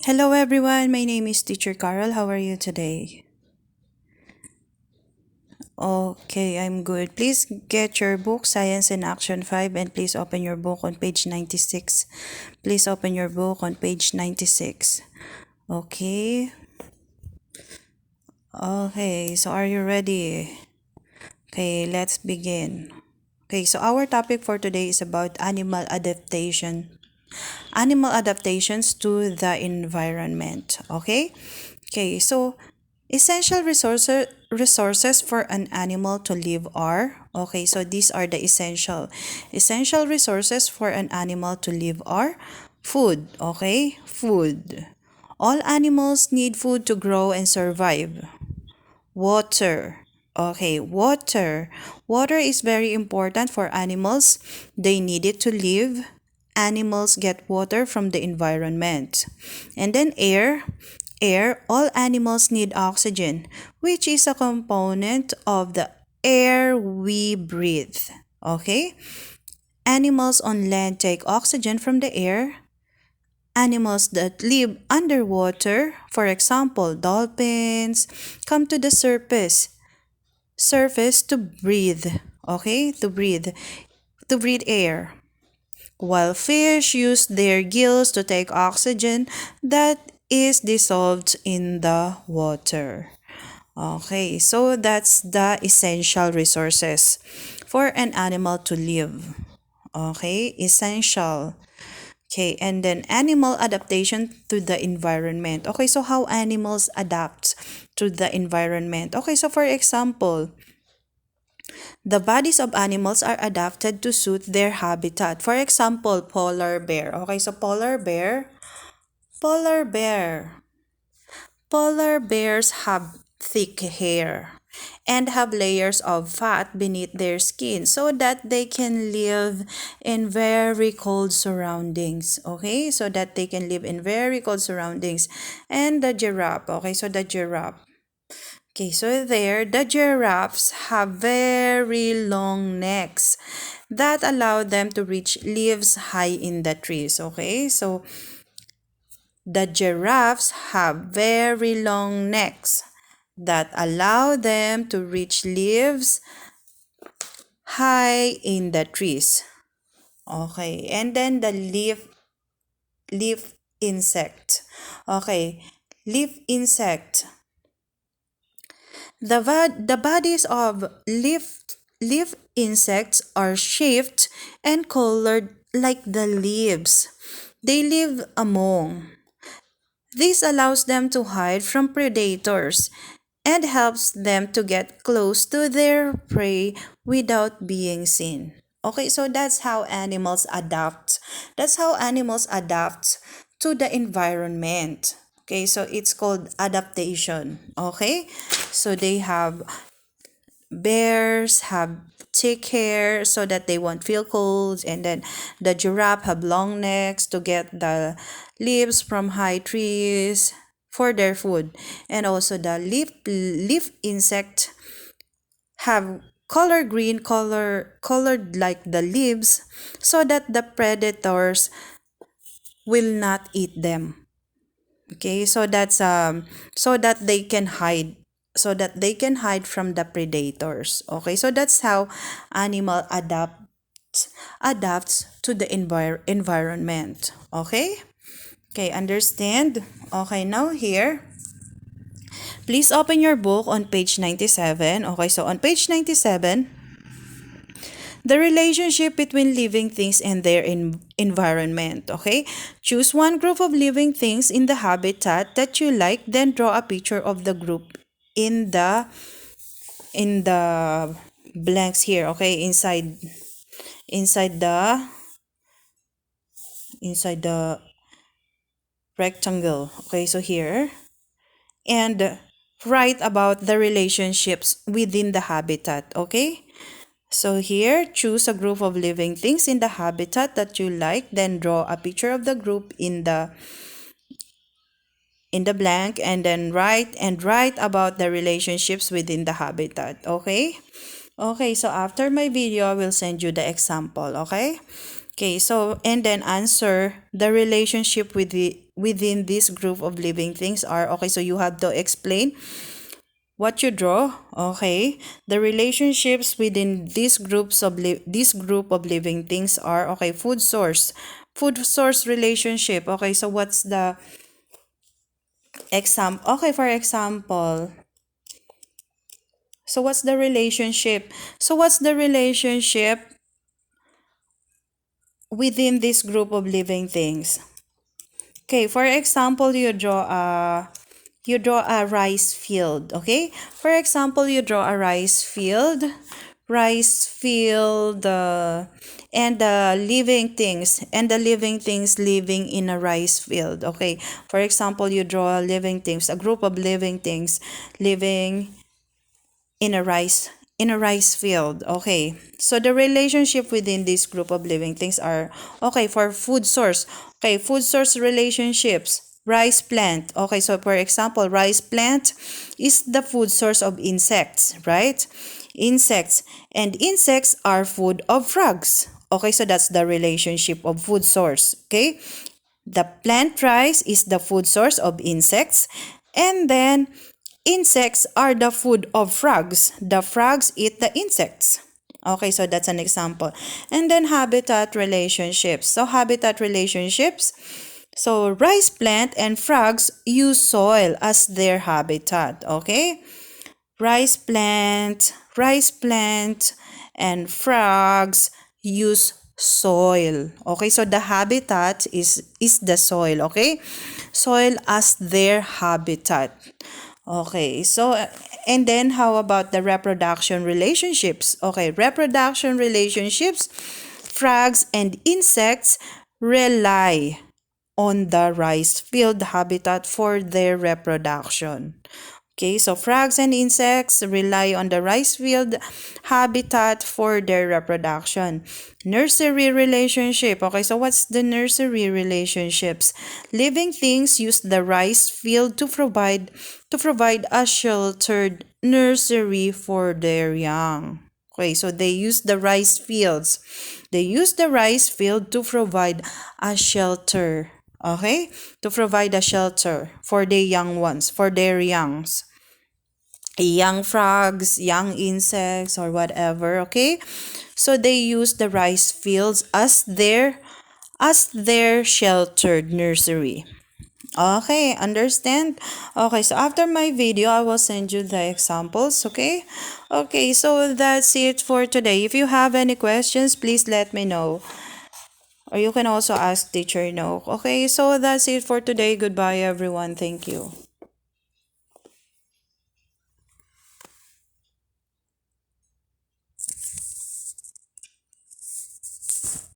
Hello everyone, my name is Teacher Carol. How are you today? Okay, I'm good. Please get your book Science in Action 5 and please open your book on page 96. Please open your book on page 96. Okay. Okay, so are you ready? Okay, let's begin. Okay, so our topic for today is about animal adaptation. Animal adaptations to the environment. Okay? Okay, so essential resources for an animal to live are, okay, so these are the essential resources for an animal to live are food, okay? Food. All animals need food to grow and survive. Water. Okay, water. Water is very important for animals. They need it to live. Animals get water from the environment. And then air. Air, all animals need oxygen, which is a component of the air we breathe. Okay? Animals on land take oxygen from the air. Animals that live underwater, for example, dolphins, come to the surface to breathe. Okay? To breathe air. While fish use their gills to take oxygen that is dissolved in the water. Okay, so that's the essential resources for an animal to live. Okay, essential. Okay, and then animal adaptation to the environment. Okay, so how animals adapt to the environment. Okay, so for example, the bodies of animals are adapted to suit their habitat. For example, polar bear. Okay, so polar bear. Polar bears have thick hair and have layers of fat beneath their skin so that they can live in very cold surroundings. Okay, so that they can live in very cold surroundings. And the giraffe. Okay, so the giraffe. Okay, so there, the giraffes have very long necks that allow them to reach leaves high in the trees. Okay, so the giraffes have very long necks that allow them to reach leaves high in the trees. Okay, and then the leaf insect. Okay, leaf insect. The bodies of leaf insects are shaped and colored like the leaves they live among. This allows them to hide from predators and helps them to get close to their prey without being seen. Okay, so that's how animals adapt. That's how animals adapt to the environment. Okay, so it's called adaptation. Okay, so bears have thick hair so that they won't feel cold, and then the giraffe have long necks to get the leaves from high trees for their food, and also the leaf insect have color green colored like the leaves so that the predators will not eat them. Okay, so that's so that they can hide, from the predators. Okay, so that's how animal adapts to the environment. Okay, okay, understand. Okay, now here, please open your book on page 97. Okay, so on page 97, the relationship between living things and their environment. Okay, choose one group of living things in the habitat that you like, then draw a picture of the group in the blanks here. Okay, inside the inside the rectangle. Okay, so here, and write about the relationships within the habitat. Okay, so here, choose a group of living things in the habitat that you like, then draw a picture of the group in the blank, and then write about the relationships within the habitat. Okay, okay, so after my video I will send you the example. Okay, okay, so and then answer the relationship within this group of living things are, okay, so you have to explain what you draw, okay. The relationships within this group of living things are, okay, food source relationship. Okay, so what's the example? Okay, for example, so what's the relationship? So what's the relationship within this group of living things? Okay, for example, you draw a rice field, okay? For example, you draw a rice field, and the living things living in a rice field, okay? For example, you draw a group of living things living in a rice field, okay. So the relationship within this group of living things are, okay, for food source, okay, food source relationships, rice plant, okay. So for example, rice plant is the food source of insects, right? Insects, and insects are food of frogs, okay. So that's the relationship of food source, okay. The plant rice is the food source of insects, and then insects are the food of frogs. The frogs eat the insects. Okay, so that's an example. And then habitat relationships. So rice plant and frogs use soil as their habitat. Okay, rice plant, and frogs use soil. Okay, so the habitat is the soil. Okay, soil as their habitat. Okay, so and then how about the reproduction relationships? Okay, reproduction relationships, frogs and insects rely on the rice field habitat for their reproduction. Okay, so frogs and insects rely on the rice field habitat for their reproduction. Nursery relationship. Okay, so what's the nursery relationships? Living things use the rice field to provide a sheltered nursery for their young. Okay, so they use the rice fields. They use the rice field to provide a shelter. Okay, to provide a shelter for the young ones, for their youngs, young frogs, young insects, or whatever. Okay, so they use the rice fields as their sheltered nursery. Okay, understand? Okay, so after my video, I will send you the examples, okay? Okay, so that's it for today. If you have any questions, please let me know. Or you can also ask teacher no. Okay, so that's it for today. Goodbye, everyone. Thank you.